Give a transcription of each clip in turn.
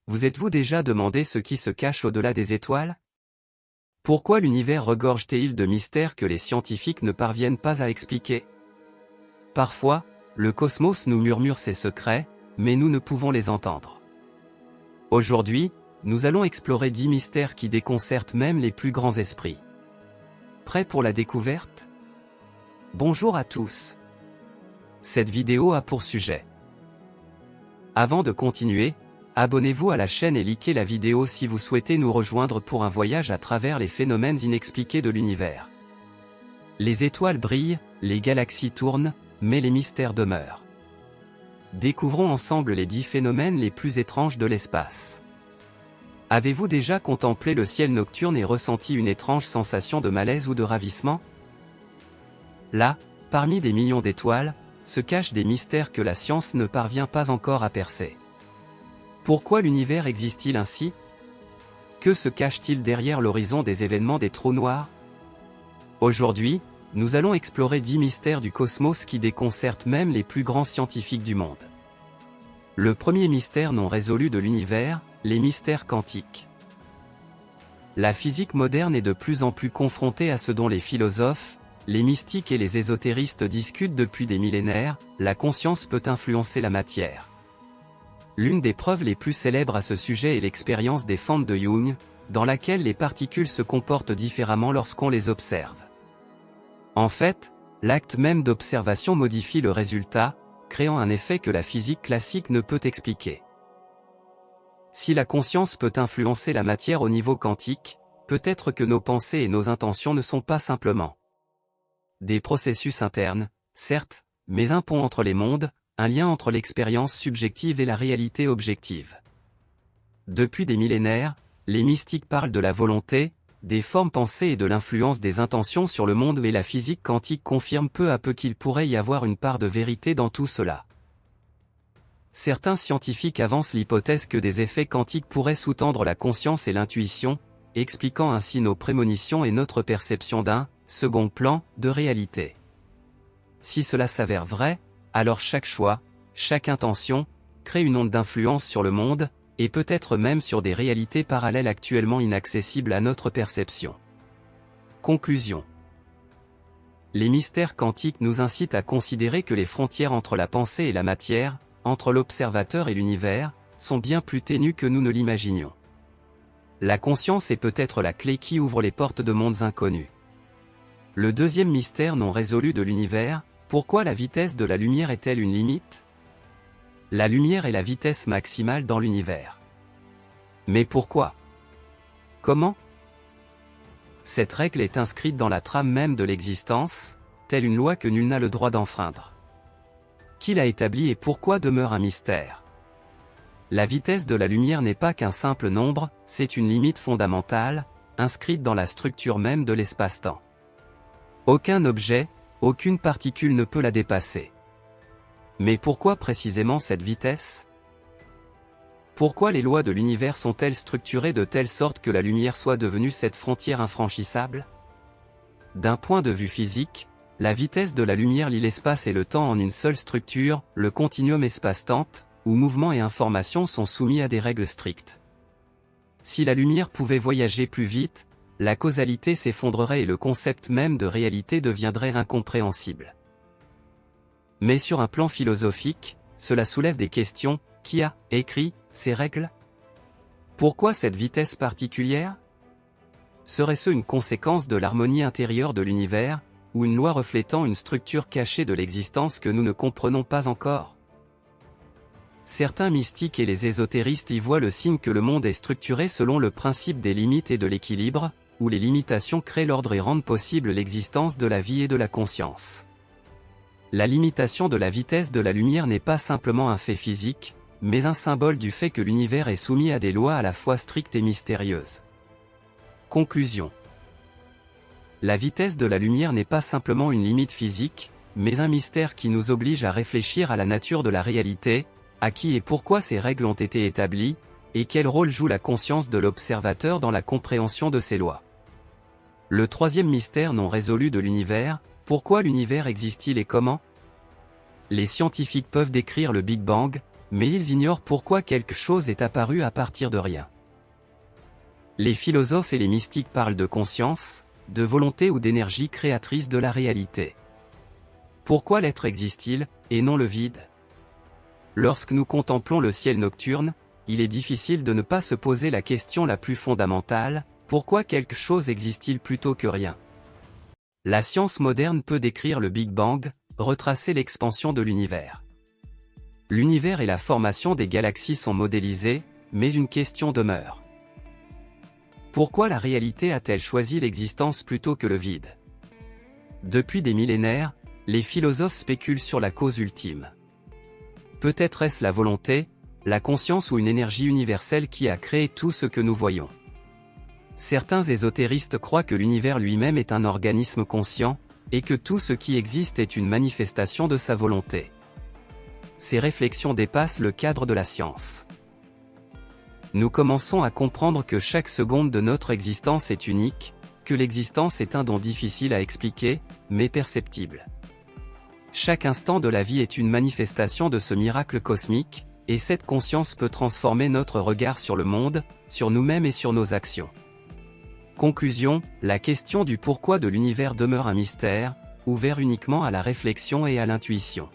Vous êtes-vous déjà demandé ce qui se cache au-delà des étoiles? Pourquoi l'univers regorge-t-il de mystères que les scientifiques ne parviennent pas à expliquer? Parfois, le cosmos nous murmure ses secrets, mais nous ne pouvons les entendre. Aujourd'hui, nous allons explorer 10 mystères qui déconcertent même les plus grands esprits. Prêts pour la découverte? Bonjour à tous. Cette vidéo a pour sujet. Avant de continuer, abonnez-vous à la chaîne et likez la vidéo si vous souhaitez nous rejoindre pour un voyage à travers les phénomènes inexpliqués de l'univers. Les étoiles brillent, les galaxies tournent, mais les mystères demeurent. Découvrons ensemble les 10 phénomènes les plus étranges de l'espace. Avez-vous déjà contemplé le ciel nocturne et ressenti une étrange sensation de malaise ou de ravissement? Là, parmi des millions d'étoiles, se cachent des mystères que la science ne parvient pas encore à percer. Pourquoi l'univers existe-t-il ainsi? Que se cache-t-il derrière l'horizon des événements des trous noirs? Aujourd'hui, nous allons explorer 10 mystères du cosmos qui déconcertent même les plus grands scientifiques du monde. Le premier mystère non résolu de l'univers, les mystères quantiques. La physique moderne est de plus en plus confrontée à ce dont les philosophes, les mystiques et les ésotéristes discutent depuis des millénaires: la conscience peut influencer la matière. L'une des preuves les plus célèbres à ce sujet est l'expérience des fentes de Young, dans laquelle les particules se comportent différemment lorsqu'on les observe. En fait, l'acte même d'observation modifie le résultat, créant un effet que la physique classique ne peut expliquer. Si la conscience peut influencer la matière au niveau quantique, peut-être que nos pensées et nos intentions ne sont pas simplement des processus internes, certes, mais un pont entre les mondes, un lien entre l'expérience subjective et la réalité objective. Depuis des millénaires, les mystiques parlent de la volonté, des formes pensées et de l'influence des intentions sur le monde, et la physique quantique confirme peu à peu qu'il pourrait y avoir une part de vérité dans tout cela. Certains scientifiques avancent l'hypothèse que des effets quantiques pourraient sous-tendre la conscience et l'intuition, expliquant ainsi nos prémonitions et notre perception d'un second plan de réalité. Si cela s'avère vrai, alors chaque choix, chaque intention, crée une onde d'influence sur le monde, et peut-être même sur des réalités parallèles actuellement inaccessibles à notre perception. Conclusion. Les mystères quantiques nous incitent à considérer que les frontières entre la pensée et la matière, entre l'observateur et l'univers, sont bien plus ténues que nous ne l'imaginions. La conscience est peut-être la clé qui ouvre les portes de mondes inconnus. Le deuxième mystère non résolu de l'univers: pourquoi la vitesse de la lumière est-elle une limite? La lumière est la vitesse maximale dans l'univers. Mais pourquoi? Comment? Cette règle est inscrite dans la trame même de l'existence, telle une loi que nul n'a le droit d'enfreindre. Qui l'a établie et pourquoi demeure un mystère? La vitesse de la lumière n'est pas qu'un simple nombre, c'est une limite fondamentale, inscrite dans la structure même de l'espace-temps. Aucun objet, aucune particule ne peut la dépasser. Mais pourquoi précisément cette vitesse? Pourquoi les lois de l'univers sont-elles structurées de telle sorte que la lumière soit devenue cette frontière infranchissable? D'un point de vue physique, la vitesse de la lumière lie l'espace et le temps en une seule structure, le continuum espace-temps, où mouvement et information sont soumis à des règles strictes. Si la lumière pouvait voyager plus vite, la causalité s'effondrerait et le concept même de réalité deviendrait incompréhensible. Mais sur un plan philosophique, cela soulève des questions: qui a écrit ces règles? Pourquoi cette vitesse particulière? Serait-ce une conséquence de l'harmonie intérieure de l'univers, ou une loi reflétant une structure cachée de l'existence que nous ne comprenons pas encore? Certains mystiques et les ésotéristes y voient le signe que le monde est structuré selon le principe des limites et de l'équilibre, où les limitations créent l'ordre et rendent possible l'existence de la vie et de la conscience. La limitation de la vitesse de la lumière n'est pas simplement un fait physique, mais un symbole du fait que l'univers est soumis à des lois à la fois strictes et mystérieuses. Conclusion. La vitesse de la lumière n'est pas simplement une limite physique, mais un mystère qui nous oblige à réfléchir à la nature de la réalité, à qui et pourquoi ces règles ont été établies, et quel rôle joue la conscience de l'observateur dans la compréhension de ces lois. Le troisième mystère non résolu de l'univers: pourquoi l'univers existe-t-il et comment? Les scientifiques peuvent décrire le Big Bang, mais ils ignorent pourquoi quelque chose est apparu à partir de rien. Les philosophes et les mystiques parlent de conscience, de volonté ou d'énergie créatrice de la réalité. Pourquoi l'être existe-t-il, et non le vide? Lorsque nous contemplons le ciel nocturne, il est difficile de ne pas se poser la question la plus fondamentale, pourquoi quelque chose existe-t-il plutôt que rien? La science moderne peut décrire le Big Bang, retracer l'expansion de l'univers. L'univers et la formation des galaxies sont modélisés, mais une question demeure. Pourquoi la réalité a-t-elle choisi l'existence plutôt que le vide? Depuis des millénaires, les philosophes spéculent sur la cause ultime. Peut-être est-ce la volonté, la conscience ou une énergie universelle qui a créé tout ce que nous voyons. Certains ésotéristes croient que l'univers lui-même est un organisme conscient, et que tout ce qui existe est une manifestation de sa volonté. Ces réflexions dépassent le cadre de la science. Nous commençons à comprendre que chaque seconde de notre existence est unique, que l'existence est un don difficile à expliquer, mais perceptible. Chaque instant de la vie est une manifestation de ce miracle cosmique, et cette conscience peut transformer notre regard sur le monde, sur nous-mêmes et sur nos actions. Conclusion, la question du pourquoi de l'univers demeure un mystère, ouvert uniquement à la réflexion et à l'intuition.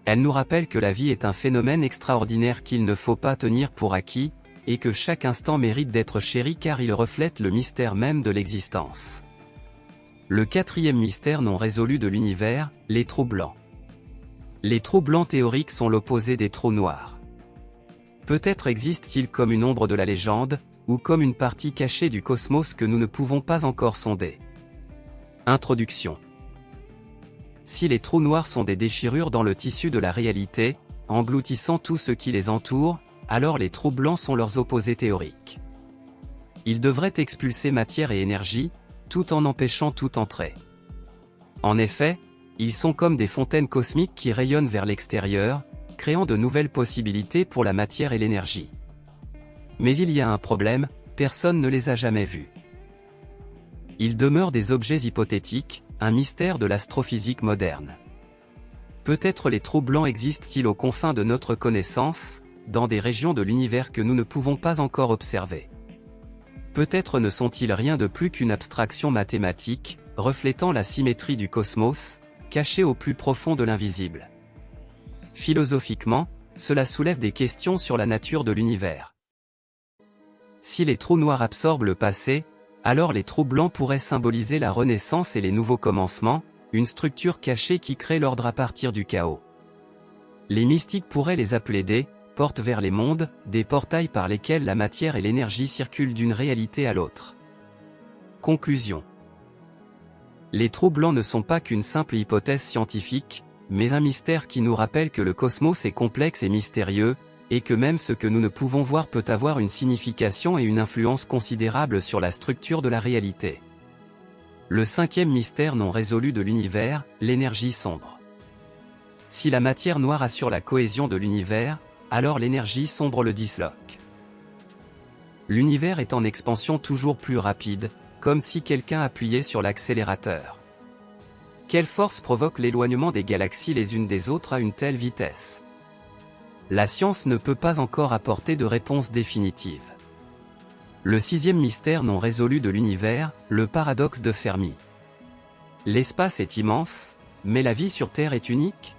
Elle nous rappelle que la vie est un phénomène extraordinaire qu'il ne faut pas tenir pour acquis, et que chaque instant mérite d'être chéri car il reflète le mystère même de l'existence. Le quatrième mystère non résolu de l'univers, les trous blancs. Les trous blancs théoriques sont l'opposé des trous noirs. Peut-être existent-ils comme une ombre de la légende, ou comme une partie cachée du cosmos que nous ne pouvons pas encore sonder. Introduction. Si les trous noirs sont des déchirures dans le tissu de la réalité, engloutissant tout ce qui les entoure, alors les trous blancs sont leurs opposés théoriques. Ils devraient expulser matière et énergie, tout en empêchant toute entrée. En effet, ils sont comme des fontaines cosmiques qui rayonnent vers l'extérieur, créant de nouvelles possibilités pour la matière et l'énergie. Mais il y a un problème, personne ne les a jamais vus. Ils demeurent des objets hypothétiques, un mystère de l'astrophysique moderne. Peut-être les trous blancs existent-ils aux confins de notre connaissance, dans des régions de l'univers que nous ne pouvons pas encore observer. Peut-être ne sont-ils rien de plus qu'une abstraction mathématique, reflétant la symétrie du cosmos, cachée au plus profond de l'invisible. Philosophiquement, cela soulève des questions sur la nature de l'univers. Si les trous noirs absorbent le passé, alors les trous blancs pourraient symboliser la renaissance et les nouveaux commencements, une structure cachée qui crée l'ordre à partir du chaos. Les mystiques pourraient les appeler des portes vers les mondes, des portails par lesquels la matière et l'énergie circulent d'une réalité à l'autre. Conclusion. Les trous blancs ne sont pas qu'une simple hypothèse scientifique, mais un mystère qui nous rappelle que le cosmos est complexe et mystérieux, et que même ce que nous ne pouvons voir peut avoir une signification et une influence considérable sur la structure de la réalité. Le cinquième mystère non résolu de l'univers, l'énergie sombre. Si la matière noire assure la cohésion de l'univers, alors l'énergie sombre le disloque. L'univers est en expansion toujours plus rapide, comme si quelqu'un appuyait sur l'accélérateur. Quelle force provoque l'éloignement des galaxies les unes des autres à une telle vitesse? La science ne peut pas encore apporter de réponse définitive. Le sixième mystère non résolu de l'univers, le paradoxe de Fermi. L'espace est immense, mais la vie sur Terre est unique?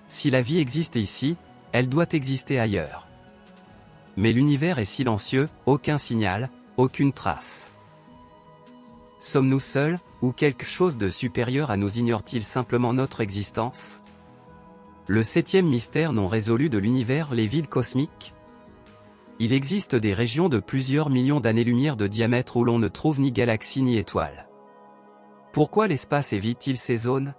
Si la vie existe ici, elle doit exister ailleurs. Mais l'univers est silencieux, aucun signal, aucune trace. Sommes-nous seuls, ou quelque chose de supérieur à nous ignore-t-il simplement notre existence? Le septième mystère non résolu de l'univers, les vides cosmiques. Il existe des régions de plusieurs millions d'années-lumière de diamètre où l'on ne trouve ni galaxies ni étoiles. Pourquoi l'espace évite-t-il ces zones?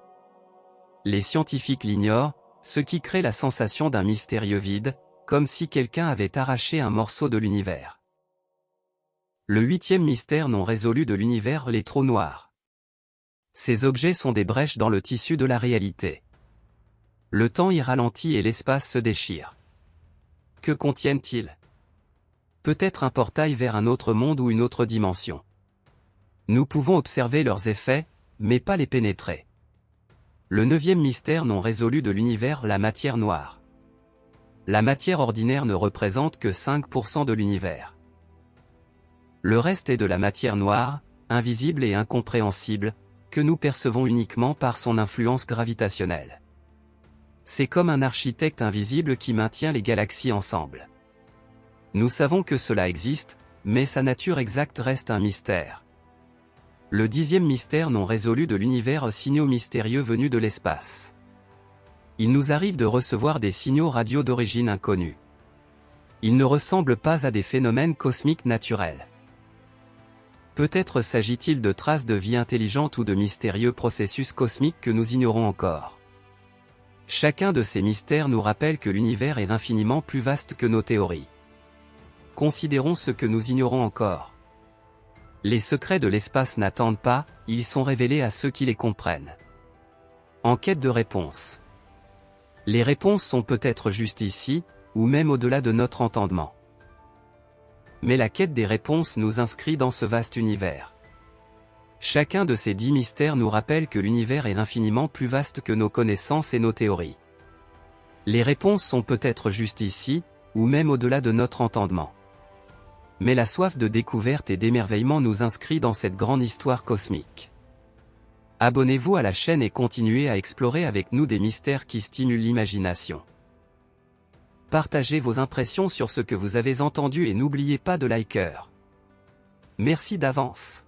Les scientifiques l'ignorent, ce qui crée la sensation d'un mystérieux vide, comme si quelqu'un avait arraché un morceau de l'univers. Le huitième mystère non résolu de l'univers, les trous noirs. Ces objets sont des brèches dans le tissu de la réalité. Le temps y ralentit et l'espace se déchire. Que contiennent-ils? Peut-être un portail vers un autre monde ou une autre dimension. Nous pouvons observer leurs effets, mais pas les pénétrer. Le neuvième mystère non résolu de l'univers, la matière noire. La matière ordinaire ne représente que 5% de l'univers. Le reste est de la matière noire, invisible et incompréhensible, que nous percevons uniquement par son influence gravitationnelle. C'est comme un architecte invisible qui maintient les galaxies ensemble. Nous savons que cela existe, mais sa nature exacte reste un mystère. Le 10e mystère non résolu de l'univers, signaux mystérieux venus de l'espace. Il nous arrive de recevoir des signaux radio d'origine inconnue. Ils ne ressemblent pas à des phénomènes cosmiques naturels. Peut-être s'agit-il de traces de vie intelligente ou de mystérieux processus cosmiques que nous ignorons encore. Chacun de ces mystères nous rappelle que l'univers est infiniment plus vaste que nos théories. Considérons ce que nous ignorons encore. Les secrets de l'espace n'attendent pas, ils sont révélés à ceux qui les comprennent. En quête de réponses. Les réponses sont peut-être juste ici, ou même au-delà de notre entendement. Mais la quête des réponses nous inscrit dans ce vaste univers. Chacun de ces 10 mystères nous rappelle que l'univers est infiniment plus vaste que nos connaissances et nos théories. Les réponses sont peut-être juste ici, ou même au-delà de notre entendement. Mais la soif de découverte et d'émerveillement nous inscrit dans cette grande histoire cosmique. Abonnez-vous à la chaîne et continuez à explorer avec nous des mystères qui stimulent l'imagination. Partagez vos impressions sur ce que vous avez entendu et n'oubliez pas de liker. Merci d'avance.